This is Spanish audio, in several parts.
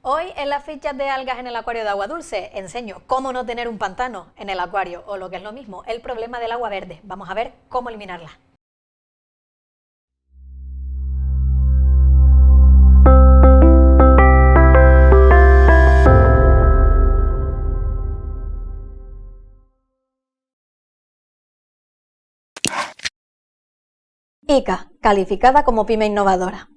Hoy en las fichas de algas en el acuario de agua dulce enseño cómo no tener un pantano en el acuario, o lo que es lo mismo, el problema del agua verde. Vamos a ver cómo eliminarla. ICA, calificada como pyme innovadora.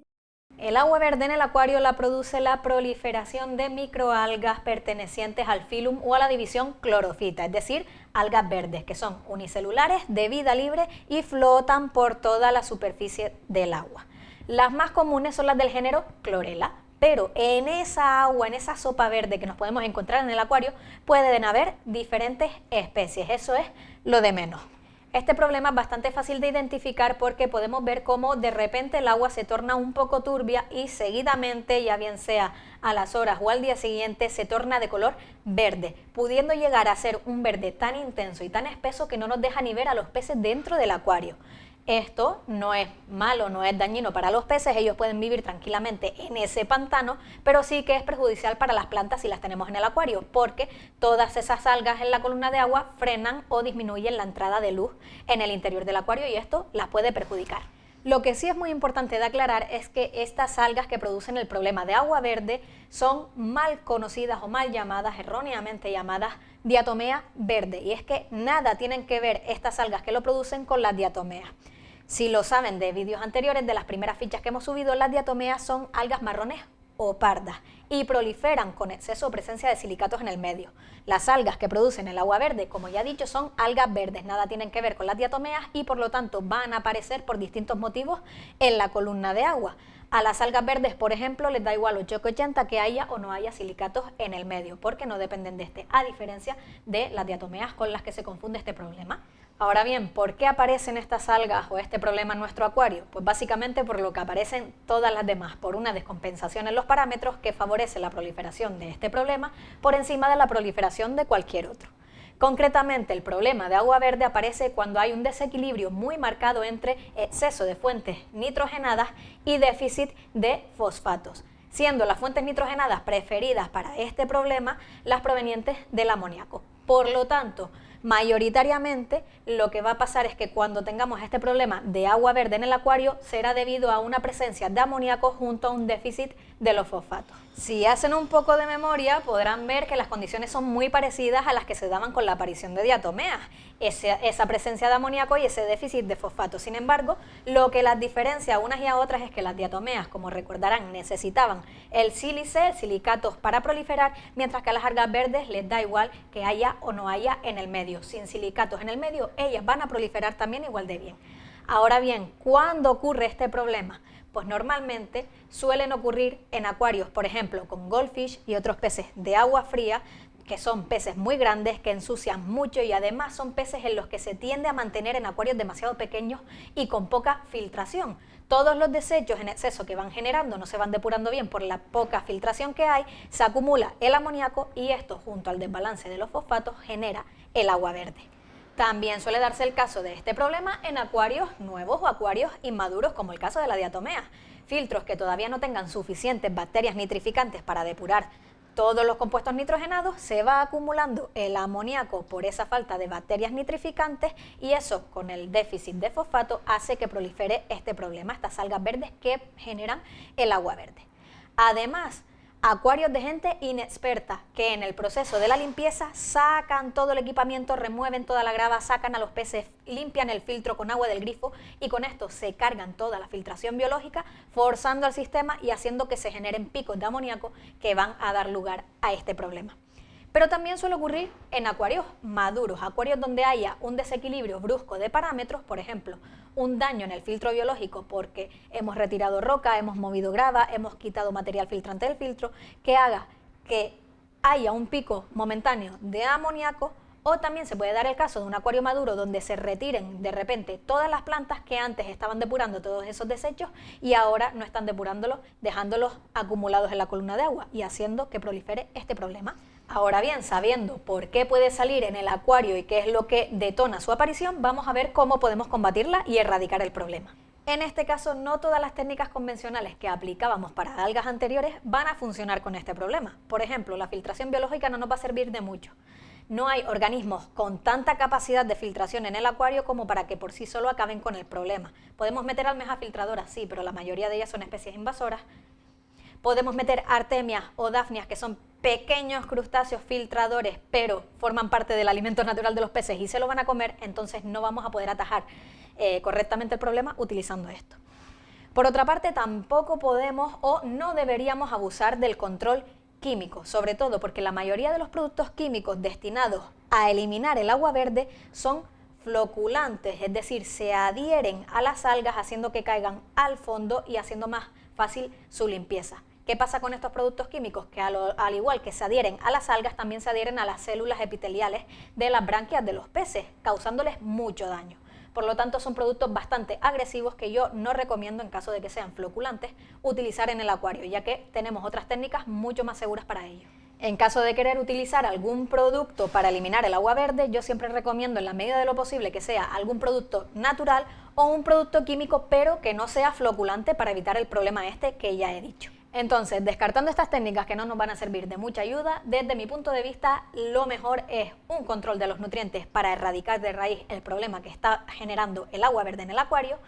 El agua verde en el acuario la produce la proliferación de microalgas pertenecientes al filum o a la división clorofita, es decir, algas verdes, que son unicelulares, de vida libre y flotan por toda la superficie del agua. Las más comunes son las del género Chlorella, pero en esa agua, en esa sopa verde que nos podemos encontrar en el acuario, pueden haber diferentes especies, eso es lo de menos. Este problema es bastante fácil de identificar porque podemos ver cómo de repente el agua se torna un poco turbia y seguidamente, ya bien sea a las horas o al día siguiente, se torna de color verde, pudiendo llegar a ser un verde tan intenso y tan espeso que no nos deja ni ver a los peces dentro del acuario. Esto no es malo, no es dañino para los peces, ellos pueden vivir tranquilamente en ese pantano, pero sí que es perjudicial para las plantas si las tenemos en el acuario, porque todas esas algas en la columna de agua frenan o disminuyen la entrada de luz en el interior del acuario y esto las puede perjudicar. Lo que sí es muy importante de aclarar es que estas algas que producen el problema de agua verde son mal conocidas o mal llamadas, erróneamente llamadas diatomea verde, y es que nada tienen que ver estas algas que lo producen con las diatomeas. Si lo saben de vídeos anteriores, de las primeras fichas que hemos subido, las diatomeas son algas marrones o pardas y proliferan con exceso o presencia de silicatos en el medio. Las algas que producen el agua verde, como ya he dicho, son algas verdes, nada tienen que ver con las diatomeas y por lo tanto van a aparecer por distintos motivos en la columna de agua. A las algas verdes, por ejemplo, les da igual 8,80 que haya o no haya silicatos en el medio, porque no dependen de este, a diferencia de las diatomeas con las que se confunde este problema. Ahora bien, ¿por qué aparecen estas algas o este problema en nuestro acuario? Pues básicamente por lo que aparecen todas las demás, por una descompensación en los parámetros que favorece la proliferación de este problema por encima de la proliferación de cualquier otro. Concretamente, el problema de agua verde aparece cuando hay un desequilibrio muy marcado entre exceso de fuentes nitrogenadas y déficit de fosfatos, siendo las fuentes nitrogenadas preferidas para este problema las provenientes del amoníaco. Por lo tanto, mayoritariamente lo que va a pasar es que cuando tengamos este problema de agua verde en el acuario será debido a una presencia de amoníaco junto a un déficit de los fosfatos. Si hacen un poco de memoria podrán ver que las condiciones son muy parecidas a las que se daban con la aparición de diatomeas, esa presencia de amoníaco y ese déficit de fosfato. Sin embargo, lo que las diferencia a unas y a otras es que las diatomeas, como recordarán, necesitaban el sílice, silicatos para proliferar, mientras que a las algas verdes les da igual que haya o no haya en el medio. Sin silicatos en el medio, ellas van a proliferar también igual de bien. Ahora bien, ¿cuándo ocurre este problema? Pues normalmente suelen ocurrir en acuarios, por ejemplo, con goldfish y otros peces de agua fría, que son peces muy grandes, que ensucian mucho y además son peces en los que se tiende a mantener en acuarios demasiado pequeños y con poca filtración. Todos los desechos en exceso que van generando no se van depurando bien por la poca filtración que hay, se acumula el amoníaco y esto, junto al desbalance de los fosfatos, genera el agua verde. También suele darse el caso de este problema en acuarios nuevos o acuarios inmaduros, como el caso de la diatomea. Filtros que todavía no tengan suficientes bacterias nitrificantes para depurar todos los compuestos nitrogenados, se va acumulando el amoníaco por esa falta de bacterias nitrificantes y eso, con el déficit de fosfato, hace que prolifere este problema, estas algas verdes que generan el agua verde. Además, acuarios de gente inexperta que en el proceso de la limpieza sacan todo el equipamiento, remueven toda la grava, sacan a los peces, limpian el filtro con agua del grifo y con esto se cargan toda la filtración biológica, forzando al sistema y haciendo que se generen picos de amoníaco que van a dar lugar a este problema. Pero también suele ocurrir en acuarios maduros, acuarios donde haya un desequilibrio brusco de parámetros, por ejemplo, un daño en el filtro biológico porque hemos retirado roca, hemos movido grava, hemos quitado material filtrante del filtro, que haga que haya un pico momentáneo de amoníaco, o también se puede dar el caso de un acuario maduro donde se retiren de repente todas las plantas que antes estaban depurando todos esos desechos y ahora no están depurándolos, dejándolos acumulados en la columna de agua y haciendo que prolifere este problema. Ahora bien, sabiendo por qué puede salir en el acuario y qué es lo que detona su aparición, vamos a ver cómo podemos combatirla y erradicar el problema. En este caso, no todas las técnicas convencionales que aplicábamos para algas anteriores van a funcionar con este problema. Por ejemplo, la filtración biológica no nos va a servir de mucho. No hay organismos con tanta capacidad de filtración en el acuario como para que por sí solo acaben con el problema. Podemos meter almejas filtradoras, sí, pero la mayoría de ellas son especies invasoras. Podemos meter artemias o dafnias, que son pequeños crustáceos filtradores, pero forman parte del alimento natural de los peces y se lo van a comer, entonces no vamos a poder atajar correctamente el problema utilizando esto. Por otra parte, tampoco podemos o no deberíamos abusar del control químico, sobre todo porque la mayoría de los productos químicos destinados a eliminar el agua verde son floculantes, es decir, se adhieren a las algas haciendo que caigan al fondo y haciendo más fácil su limpieza. ¿Qué pasa con estos productos químicos? Que al igual que se adhieren a las algas, también se adhieren a las células epiteliales de las branquias de los peces, causándoles mucho daño. Por lo tanto, son productos bastante agresivos que yo no recomiendo, en caso de que sean floculantes, utilizar en el acuario, ya que tenemos otras técnicas mucho más seguras para ello. En caso de querer utilizar algún producto para eliminar el agua verde, yo siempre recomiendo en la medida de lo posible que sea algún producto natural o un producto químico, pero que no sea floculante, para evitar el problema este que ya he dicho. Entonces, descartando estas técnicas que no nos van a servir de mucha ayuda, desde mi punto de vista, lo mejor es un control de los nutrientes para erradicar de raíz el problema que está generando el agua verde en el acuario,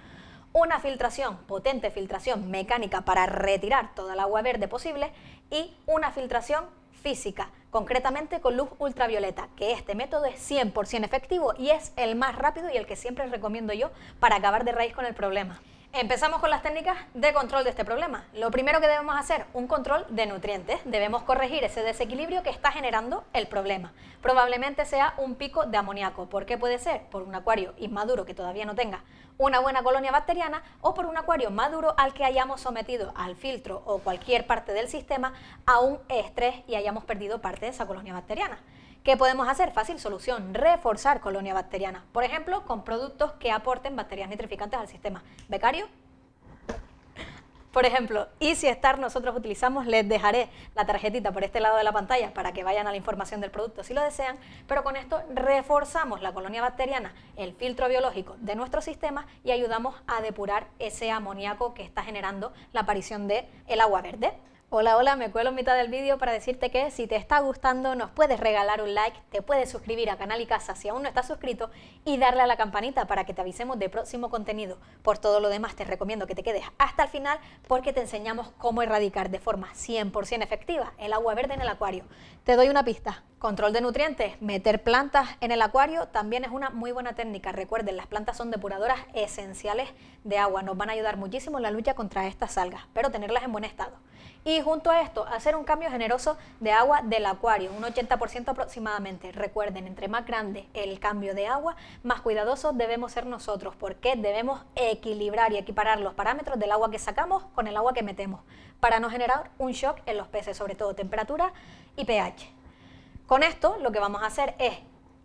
una filtración, potente filtración mecánica para retirar toda el agua verde posible y una filtración física, concretamente con luz ultravioleta, que este método es 100% efectivo y es el más rápido y el que siempre recomiendo yo para acabar de raíz con el problema. Empezamos con las técnicas de control de este problema. Lo primero que debemos hacer, un control de nutrientes. Debemos corregir ese desequilibrio que está generando el problema. Probablemente sea un pico de amoníaco. ¿Por qué puede ser? Por un acuario inmaduro que todavía no tenga una buena colonia bacteriana, o por un acuario maduro al que hayamos sometido al filtro o cualquier parte del sistema a un estrés y hayamos perdido parte de esa colonia bacteriana. ¿Qué podemos hacer? Fácil solución, reforzar colonia bacteriana. Por ejemplo, con productos que aporten bacterias nitrificantes al sistema. ¿Becario? Por ejemplo, Easy Star nosotros utilizamos, les dejaré la tarjetita por este lado de la pantalla para que vayan a la información del producto si lo desean, pero con esto reforzamos la colonia bacteriana, el filtro biológico de nuestro sistema y ayudamos a depurar ese amoníaco que está generando la aparición del agua verde. Hola, hola, me cuelo en mitad del vídeo para decirte que si te está gustando nos puedes regalar un like, te puedes suscribir a Canal y Casa si aún no estás suscrito y darle a la campanita para que te avisemos de próximo contenido. Por todo lo demás te recomiendo que te quedes hasta el final porque te enseñamos cómo erradicar de forma 100% efectiva el agua verde en el acuario. Te doy una pista. Control de nutrientes, meter plantas en el acuario también es una muy buena técnica. Recuerden, las plantas son depuradoras esenciales de agua, nos van a ayudar muchísimo en la lucha contra estas algas, pero tenerlas en buen estado. Y junto a esto, hacer un cambio generoso de agua del acuario, un 80% aproximadamente. Recuerden, entre más grande el cambio de agua, más cuidadosos debemos ser nosotros, porque debemos equilibrar y equiparar los parámetros del agua que sacamos con el agua que metemos, para no generar un shock en los peces, sobre todo temperatura y pH. Con esto lo que vamos a hacer es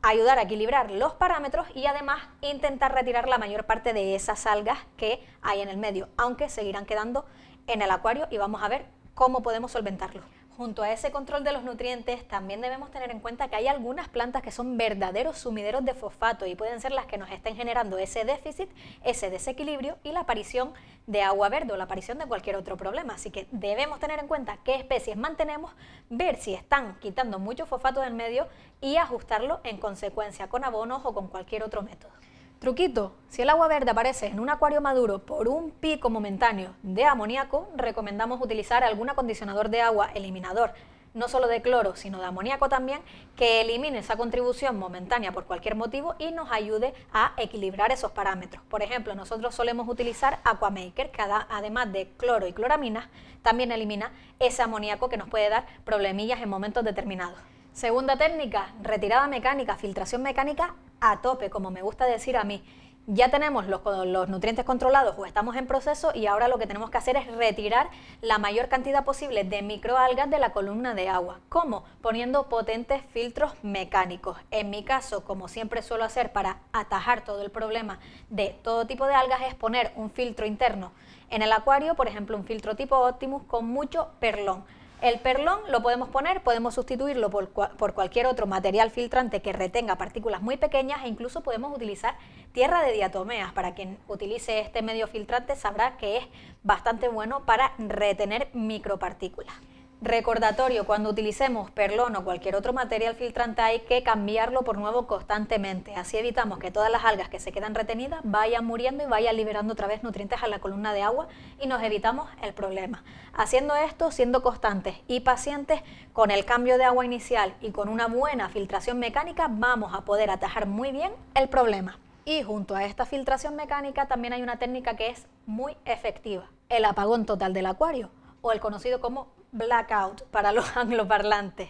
ayudar a equilibrar los parámetros y además intentar retirar la mayor parte de esas algas que hay en el medio, aunque seguirán quedando en el acuario y vamos a ver cómo podemos solventarlo. Junto a ese control de los nutrientes también debemos tener en cuenta que hay algunas plantas que son verdaderos sumideros de fosfato y pueden ser las que nos estén generando ese déficit, ese desequilibrio y la aparición de agua verde o la aparición de cualquier otro problema. Así que debemos tener en cuenta qué especies mantenemos, ver si están quitando mucho fosfato del medio y ajustarlo en consecuencia con abonos o con cualquier otro método. Truquito, si el agua verde aparece en un acuario maduro por un pico momentáneo de amoníaco, recomendamos utilizar algún acondicionador de agua eliminador, no solo de cloro, sino de amoníaco también, que elimine esa contribución momentánea por cualquier motivo y nos ayude a equilibrar esos parámetros. Por ejemplo, nosotros solemos utilizar Aquamaker, que además de cloro y cloraminas, también elimina ese amoníaco que nos puede dar problemillas en momentos determinados. Segunda técnica, retirada mecánica, filtración mecánica a tope, como me gusta decir a mí. Ya tenemos los nutrientes controlados o estamos en proceso y ahora lo que tenemos que hacer es retirar la mayor cantidad posible de microalgas de la columna de agua. ¿Cómo? Poniendo potentes filtros mecánicos. En mi caso, como siempre suelo hacer para atajar todo el problema de todo tipo de algas, es poner un filtro interno en el acuario, por ejemplo un filtro tipo Optimus con mucho perlón. El perlón lo podemos poner, podemos sustituirlo por cualquier otro material filtrante que retenga partículas muy pequeñas e incluso podemos utilizar tierra de diatomeas. Para quien utilice este medio filtrante sabrá que es bastante bueno para retener micropartículas. Recordatorio, cuando utilicemos perlón o cualquier otro material filtrante hay que cambiarlo por nuevo constantemente, así evitamos que todas las algas que se quedan retenidas vayan muriendo y vayan liberando otra vez nutrientes a la columna de agua y nos evitamos el problema. Haciendo esto, siendo constantes y pacientes, con el cambio de agua inicial y con una buena filtración mecánica vamos a poder atajar muy bien el problema. Y junto a esta filtración mecánica también hay una técnica que es muy efectiva, el apagón total del acuario, o el conocido como blackout para los angloparlantes.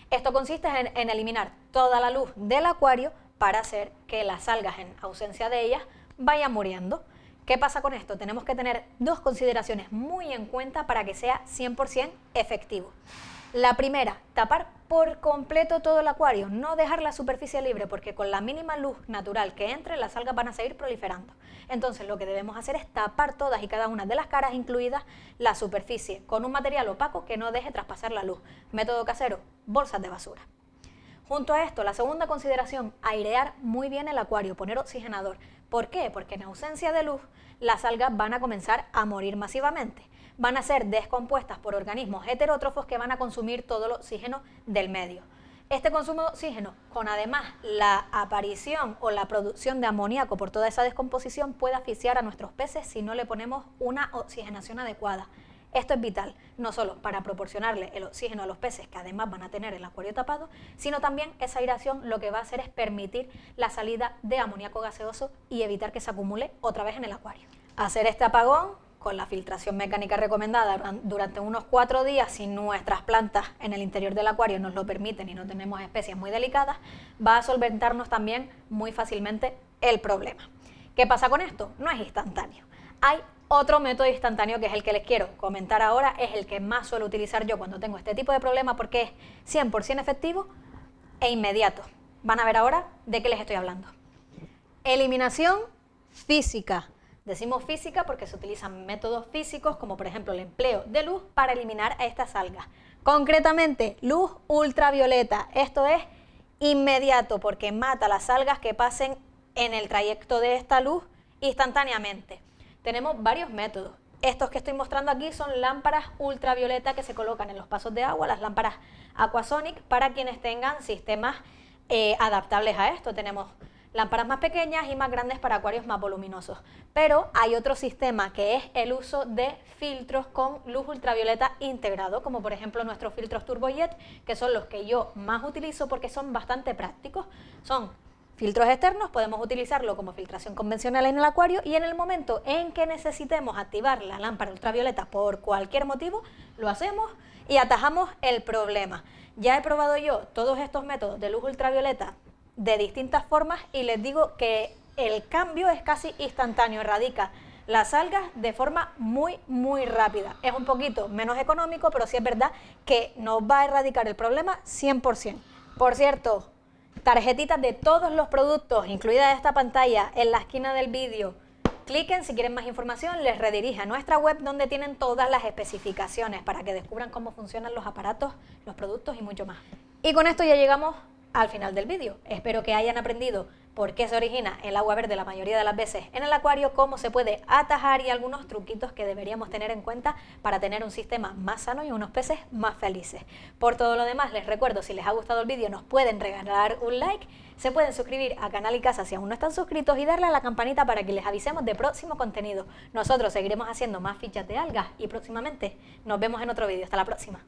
Esto consiste en eliminar toda la luz del acuario para hacer que las algas, en ausencia de ellas, vayan muriendo. ¿Qué pasa con esto? Tenemos que tener dos consideraciones muy en cuenta para que sea 100% efectivo. La primera, tapar por completo todo el acuario, no dejar la superficie libre, porque con la mínima luz natural que entre, las algas van a seguir proliferando. Entonces lo que debemos hacer es tapar todas y cada una de las caras, incluidas la superficie, con un material opaco que no deje traspasar la luz. Método casero, bolsas de basura. Junto a esto, la segunda consideración, airear muy bien el acuario, poner oxigenador. ¿Por qué? Porque en ausencia de luz, las algas van a comenzar a morir masivamente. Van a ser descompuestas por organismos heterótrofos que van a consumir todo el oxígeno del medio. Este consumo de oxígeno, con además la aparición o la producción de amoníaco por toda esa descomposición, puede asfixiar a nuestros peces si no le ponemos una oxigenación adecuada. Esto es vital, no solo para proporcionarle el oxígeno a los peces, que además van a tener el acuario tapado, sino también esa aireación lo que va a hacer es permitir la salida de amoníaco gaseoso y evitar que se acumule otra vez en el acuario. Hacer este apagón con la filtración mecánica recomendada durante unos 4 días, si nuestras plantas en el interior del acuario nos lo permiten y no tenemos especies muy delicadas, va a solventarnos también muy fácilmente el problema. ¿Qué pasa con esto? No es instantáneo. Hay otro método instantáneo que es el que les quiero comentar ahora, es el que más suelo utilizar yo cuando tengo este tipo de problema porque es 100% efectivo e inmediato. Van a ver ahora de qué les estoy hablando. Eliminación física. Decimos física porque se utilizan métodos físicos como por ejemplo el empleo de luz para eliminar a estas algas. Concretamente, luz ultravioleta. Esto es inmediato porque mata las algas que pasen en el trayecto de esta luz instantáneamente. Tenemos varios métodos. Estos que estoy mostrando aquí son lámparas ultravioleta que se colocan en los pasos de agua, las lámparas Aquasonic, para quienes tengan sistemas adaptables a esto. Tenemos lámparas más pequeñas y más grandes para acuarios más voluminosos. Pero hay otro sistema que es el uso de filtros con luz ultravioleta integrado, como por ejemplo nuestros filtros Turbojet, que son los que yo más utilizo porque son bastante prácticos. Son filtros externos, podemos utilizarlo como filtración convencional en el acuario y en el momento en que necesitemos activar la lámpara ultravioleta por cualquier motivo, lo hacemos y atajamos el problema. Ya he probado yo todos estos métodos de luz ultravioleta de distintas formas y les digo que el cambio es casi instantáneo, erradica las algas de forma muy rápida. Es un poquito menos económico, pero sí es verdad que nos va a erradicar el problema 100%. Por cierto, tarjetitas de todos los productos, incluida esta pantalla en la esquina del vídeo. Cliquen si quieren más información, les redirige a nuestra web donde tienen todas las especificaciones para que descubran cómo funcionan los aparatos, los productos y mucho más. Y con esto ya llegamos al final del vídeo. Espero que hayan aprendido por qué se origina el agua verde la mayoría de las veces en el acuario, cómo se puede atajar y algunos truquitos que deberíamos tener en cuenta para tener un sistema más sano y unos peces más felices. Por todo lo demás, les recuerdo, si les ha gustado el vídeo nos pueden regalar un like, se pueden suscribir a Canal y Casa si aún no están suscritos y darle a la campanita para que les avisemos de próximo contenido. Nosotros seguiremos haciendo más fichas de algas y próximamente nos vemos en otro vídeo. Hasta la próxima.